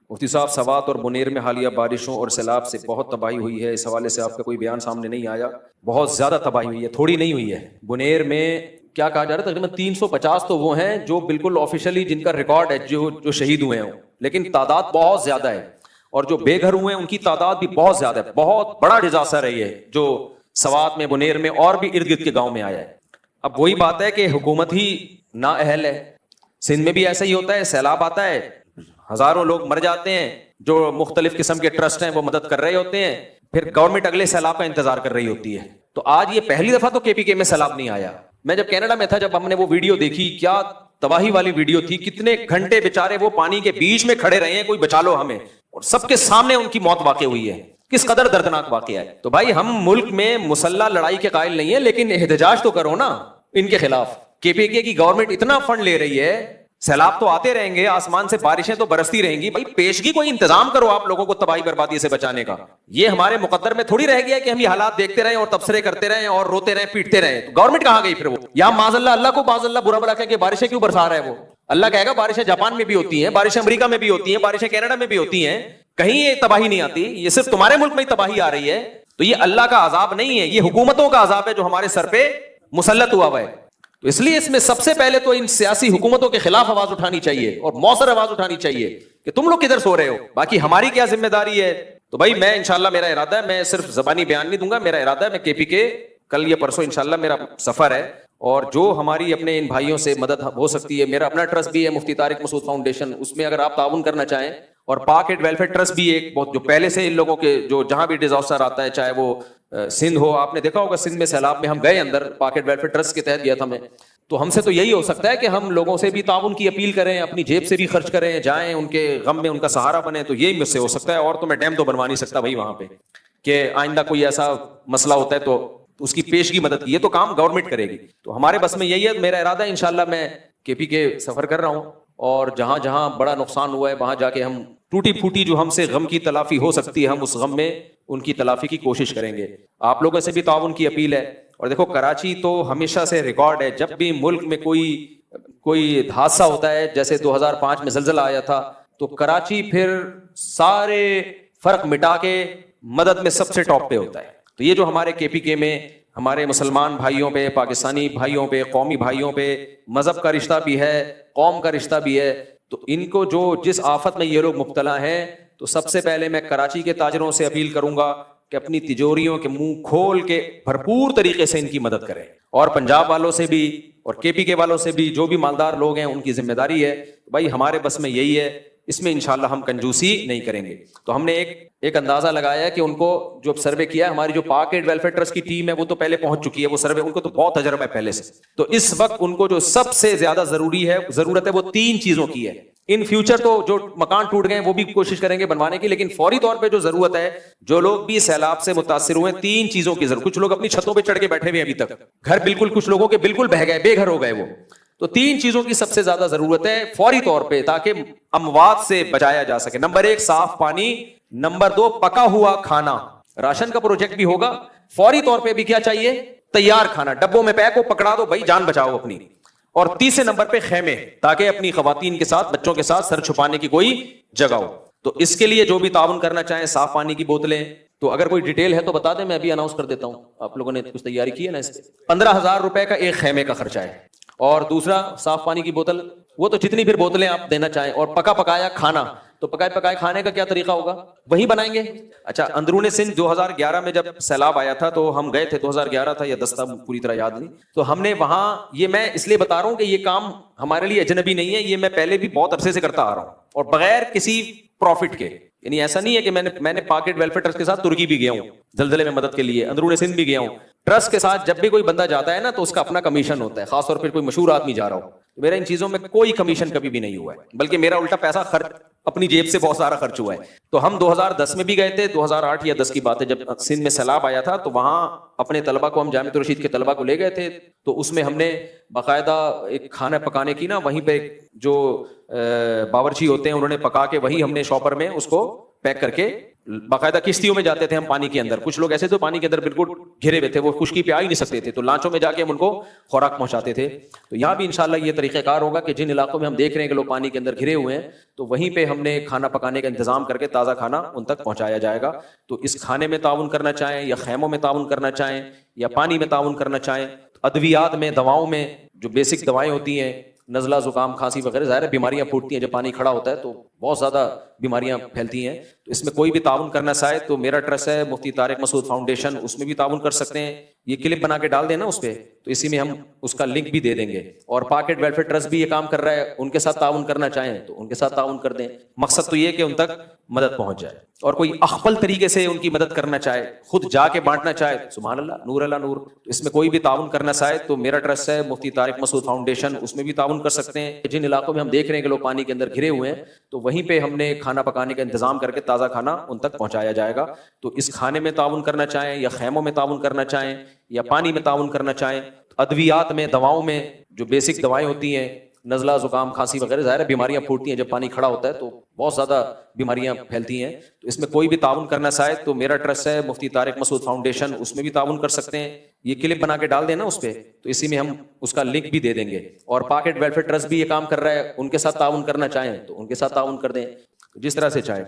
مفتی صاحب، سوات اور بنیر میں حالیہ بارشوں اور سیلاب سے بہت تباہی ہوئی ہے، اس حوالے سے آپ کا کوئی بیان سامنے نہیں آیا؟ بہت زیادہ تباہی ہوئی ہے، تھوڑی نہیں ہوئی ہے۔ بنیر میں کیا کہا جا رہا ہے، تقریباً 350 تو وہ ہیں جو بالکل آفیشلی جن کا ریکارڈ ہے جو شہید ہوئے ہیں، لیکن تعداد بہت زیادہ ہے، اور جو بے گھر ہوئے ہیں ان کی تعداد بھی بہت زیادہ ہے۔ بہت بڑا ڈیزاسٹر ہے یہ جو سوات میں، بنیر میں اور بھی ارد گرد کے گاؤں میں آیا ہے۔ اب وہی بات ہے کہ حکومت ہی نااہل ہے۔ سندھ میں بھی ایسا ہی ہوتا ہے، سیلاب آتا ہے، ہزاروں لوگ مر جاتے ہیں، جو مختلف قسم کے ٹرسٹ ہیں وہ مدد کر رہے ہوتے ہیں، پھر گورنمنٹ اگلے سیلاب کا انتظار کر رہی ہوتی ہے۔ تو آج یہ پہلی دفعہ تو کے میں سیلاب نہیں آیا۔ میں جب کینیڈا میں تھا، جب ہم نے وہ ویڈیو دیکھی، کیا تباہی والی ویڈیو تھی، کتنے گھنٹے بیچارے وہ پانی کے بیچ میں کھڑے رہے ہیں، کوئی بچا لو ہمیں، اور سب کے سامنے ان کی موت واقع ہوئی ہے۔ کس قدر دردناک واقعہ ہے۔ تو بھائی ہم ملک میں مسلح لڑائی کے قائل نہیں ہیں، لیکن احتجاج تو کرو نا ان کے خلاف۔ کے کی گورنمنٹ اتنا فنڈ لے رہی ہے، سیلاب تو آتے رہیں گے، آسمان سے بارشیں تو برستی رہیں گی، بھائی پیشگی کوئی انتظام کرو آپ لوگوں کو تباہی بربادی سے بچانے کا۔ یہ ہمارے مقدر میں تھوڑی رہ گیا کہ ہم یہ حالات دیکھتے رہیں اور تبصرے کرتے رہیں اور روتے رہیں، پیٹتے رہیں۔ تو گورنمنٹ کہاں گئی پھر؟ وہ یا معاذ اللہ کو معاذ اللہ برا بلا کہہ کہ بارشیں کیوں برسا رہا ہے وہ؟ اللہ کہے گا بارشیں جاپان میں بھی ہوتی ہیں، بارشیں امریکہ میں بھی ہوتی ہیں، بارشیں کینیڈا میں بھی ہوتی ہیں، کہیں یہ تباہی نہیں آتی، یہ صرف تمہارے ملک میں ہی تباہی آ رہی ہے۔ تو یہ اللہ کا عذاب نہیں ہے، یہ حکومتوں کا عذاب ہے جو ہمارے سر پہ مسلط ہوا ہے۔ تو اس لیے اس میں سب سے پہلے تو ان سیاسی حکومتوں کے خلاف آواز اٹھانی چاہیے اور مؤثر آواز اٹھانی چاہیے کہ تم لوگ کدھر سو رہے ہو، باقی ہماری کیا ذمہ داری ہے۔ تو بھائی میں انشاءاللہ، میرا ارادہ ہے، میں صرف زبانی بیان نہیں دوں گا، میرا ارادہ ہے میں کے کل یا پرسوں انشاءاللہ میرا سفر ہے، اور جو ہماری اپنے ان بھائیوں سے مدد ہو سکتی ہے، میرا اپنا ٹرسٹ بھی ہے مفتی طارق مسعود فاؤنڈیشن، اس میں اگر آپ تعاون کرنا چاہیں، اور پاک ایڈ ویلفیئر ٹرسٹ بھی ایک بہت جو پہلے سے ان لوگوں کے جو جہاں بھی ڈیزاسٹر آتا ہے، چاہے وہ سندھ ہو، آپ نے دیکھا ہوگا سندھ میں سیلاب میں ہم گئے اندر، پاک ایڈ ویلفیئر ٹرسٹ کے تحت گیا تھا میں، تو ہم سے تو یہی ہو سکتا ہے کہ ہم لوگوں سے بھی تعاون کی اپیل کریں، اپنی جیب سے بھی خرچ کریں، جائیں ان کے غم میں ان کا سہارا بنیں، تو یہی مجھ سے ہو سکتا ہے۔ اور تو میں ڈیم تو بنوا نہیں سکتا بھائی وہاں پہ کہ آئندہ کوئی ایسا مسئلہ ہوتا ہے تو اس کی پیشگی مدد کی، یہ تو کام گورنمنٹ کرے گی۔ تو ہمارے بس میں یہی ہے، میرا ارادہ ہے انشاءاللہ میں کے سفر کر رہا ہوں، اور جہاں جہاں بڑا نقصان ہوا ہے وہاں جا کے ہم ٹوٹی پھوٹی جو ہم سے غم کی تلافی ہو سکتی ہے، ہم اس غم میں ان کی تلافی کی کوشش کریں گے۔ آپ لوگوں سے بھی تعاون کی اپیل ہے۔ اور دیکھو کراچی تو ہمیشہ سے ریکارڈ ہے، جب بھی ملک میں کوئی حادثہ ہوتا ہے، جیسے 2005 میں زلزلہ آیا تھا، تو کراچی پھر سارے فرق مٹا کے مدد میں سب سے ٹاپ پہ ہوتا ہے۔ تو یہ جو ہمارے کے میں ہمارے مسلمان بھائیوں پہ، پاکستانی بھائیوں پہ، قومی بھائیوں پہ مذہب کا رشتہ بھی ہے، قوم کا رشتہ بھی ہے، تو ان کو جو جس آفت میں یہ لوگ مبتلا ہیں، تو سب سے پہلے میں کراچی کے تاجروں سے اپیل کروں گا کہ اپنی تجوریوں کے منہ کھول کے بھرپور طریقے سے ان کی مدد کریں، اور پنجاب والوں سے بھی اور کے والوں سے بھی، جو بھی مالدار لوگ ہیں ان کی ذمہ داری ہے بھائی، ہمارے بس میں یہی ہے، اس میں انشاءاللہ ہم کنجوسی نہیں کریں گے۔ تو ہم نے ایک اندازہ لگایا ہے کہ ان کو جو سروے کیا ہے، ہماری جو پاک ایڈ ویلفیئر ٹرسٹ کی ٹیم ہے وہ تو پہلے پہنچ چکی ہے، وہ سروے ان کو تو بہت تجربہ ہے پہلے سے۔ تو اس وقت ان کو جو سب سے زیادہ ضرورت ہے وہ 3 چیزوں کی ہے۔ ان فیوچر تو جو مکان ٹوٹ گئے وہ بھی کوشش کریں گے بنوانے کی، لیکن فوری طور پہ جو ضرورت ہے، جو لوگ بھی سیلاب سے متاثر ہوئے، 3 چیزوں کی ضرورت۔ کچھ لوگ اپنی چھتوں پہ چڑھ کے بیٹھے ہوئے ابھی تک، گھر بالکل کچھ لوگوں کے بالکل بہہ گئے، بے گھر ہو گئے وہ۔ تو 3 چیزوں کی سب سے زیادہ ضرورت ہے فوری طور پہ، تاکہ اموات سے بچایا جا سکے۔ نمبر 1 صاف پانی، نمبر 2 پکا ہوا کھانا۔ راشن کا پروجیکٹ بھی ہوگا، فوری طور پہ بھی کیا چاہیے؟ تیار کھانا، ڈبوں میں پیک ہو، پکڑا دو بھائی، جان بچاؤ اپنی۔ اور تیسرے نمبر پہ خیمے، تاکہ اپنی خواتین کے ساتھ، بچوں کے ساتھ سر چھپانے کی کوئی جگہ ہو۔ تو اس کے لیے جو بھی تعاون کرنا چاہیں، صاف پانی کی بوتلیں، تو اگر کوئی ڈیٹیل ہے تو بتا دیں، میں ابھی اناؤنس کر دیتا ہوں۔ آپ لوگوں نے کچھ تیاری کی ہے نا؟ اس پہ 15,000 روپے کا ایک خیمے کا خرچہ ہے، اور دوسرا صاف پانی کی بوتل، وہ تو جتنی پھر بوتلیں آپ دینا چاہیں، اور پکا پکایا کھانا، تو پکائے کھانے کا کیا طریقہ ہوگا؟ وہی بنائیں گے۔ اچھا، اندرون سندھ 2011 میں جب سیلاب آیا تھا تو ہم گئے تھے، 2011 تھا یا 10 تھا، پوری طرح یاد نہیں، تو ہم نے وہاں، یہ میں اس لیے بتا رہا ہوں کہ یہ کام ہمارے لیے اجنبی نہیں ہے، یہ میں پہلے بھی بہت عرصے سے کرتا آ رہا ہوں، اور بغیر کسی پروفٹ کے، یعنی ایسا نہیں ہے کہ میں نے پاک ایڈ ویلفیئر ٹرسٹ کے ساتھ ترکی بھی گیا ہوں زلزلے میں مدد کے لیے، اندرون سندھ بھی گیا ہوں۔ ٹرسٹ کے ساتھ جب بھی کوئی بندہ جاتا ہے نا تو اس کا اپنا کمیشن ہوتا ہے، خاص طور پر کوئی مشہور آدمی جا رہا ہو، میرا ان چیزوں میں کوئی کمیشن کبھی بھی نہیں ہوا ہے، بلکہ میرا الٹا پیسہ اپنی جیب سے بہت سارا خرچ ہوا ہے۔ تو ہم 2010 میں بھی گئے تھے، 2008 یا 10 کی بات ہے، جب سندھ میں سیلاب آیا تھا، تو وہاں اپنے طلبہ کو، ہم جامعۃ الرشید کے طلبہ کو لے گئے تھے، تو اس میں ہم نے باقاعدہ ایک کھانا پکانے کی نا، وہیں پہ جو باورچی ہوتے ہیں انہوں نے پکا کے، وہی ہم نے شاپر میں اس کو پیک کر کے باقاعدہ کشتیوں میں جاتے تھے ہم پانی کے اندر. کچھ لوگ ایسے تو پانی کے اندر بالکل گھرے ہوئے تھے, وہ خشکی پہ آ ہی نہیں سکتے تھے, تو لانچوں میں جا کے ہم ان کو خوراک پہنچاتے تھے. تو یہاں بھی انشاءاللہ یہ طریقہ کار ہوگا کہ جن علاقوں میں ہم دیکھ رہے ہیں کہ لوگ پانی کے اندر گھرے ہوئے ہیں, تو وہیں پہ ہم نے کھانا پکانے کا انتظام کر کے تازہ کھانا ان تک پہنچایا جائے گا. تو اس کھانے میں تعاون کرنا چاہیں یا خیموں میں تعاون کرنا چاہیں یا پانی میں تعاون کرنا چاہیں, ادویات میں, دواؤں میں, جو بیسک دوائیں ہوتی ہیں, نزلہ, زکام, کھانسی وغیرہ, ظاہر ہے بیماریاں پھوٹتی ہیں جب پانی کھڑا ہوتا ہے تو بہت زیادہ بیماریاں پھیلتی ہیں. تو اس میں کوئی بھی تعاون کرنا چاہے تو میرا ٹرسٹ ہے مفتی طارق مسعود فاؤنڈیشن, اس میں بھی تعاون کر سکتے ہیں. یہ کلپ بنا کے ڈال دینا اس پہ, تو اسی میں ہم اس کا لنک بھی دے دیں گے. اور پاکٹ ویلفیئر ٹرسٹ بھی یہ کام کر رہا ہے, ان کے ساتھ تعاون کرنا چاہیں تو ان کے ساتھ تعاون کر دیں. مقصد تو یہ کہ ان تک مدد پہنچ جائے. اور کوئی اخفل طریقے سے ان کی مدد کرنا چاہے, خود جا کے بانٹنا چاہے, سبحان اللہ, نور اللہ نور. تو اس میں کوئی بھی تعاون کرنا چاہے تو میرا ٹرسٹ ہے مفتی طارق مسعود فاؤنڈیشن, اس میں بھی تعاون کر سکتے ہیں. جن علاقوں میں ہم دیکھ رہے ہیں کہ لوگ پانی کے اندر گھرے ہوئے ہیں, تو وہیں پہ ہم نے کھانا پکانے کا انتظام کر کے تازہ کھانا ان تک پہنچایا جائے گا. تو اس کھانے میں تعاون کرنا چاہیں یا خیموں میں تعاون کرنا چاہیں یا پانی میں تعاون کرنا چاہیں, ادویات میں, دواؤں میں, جو بیسک دوائیں ہوتی ہیں, نزلہ, زکام, کھانسی وغیرہ, ظاہر ہے بیماریاں پھوٹتی ہیں جب پانی کھڑا ہوتا ہے تو بہت زیادہ بیماریاں پھیلتی ہیں. تو اس میں کوئی بھی تعاون کرنا چاہے تو میرا ٹرسٹ ہے مفتی طارق مسعود فاؤنڈیشن, اس میں بھی تعاون کر سکتے ہیں. یہ کلپ بنا کے ڈال دینا اس پہ, تو اسی میں ہم اس کا لنک بھی دے دیں گے. اور پاکٹ ویلفیئر ٹرسٹ بھی یہ کام کر رہا ہے, ان کے ساتھ تعاون کرنا چاہیں تو ان کے ساتھ تعاون کر دیں, جس طرح سے چاہیں.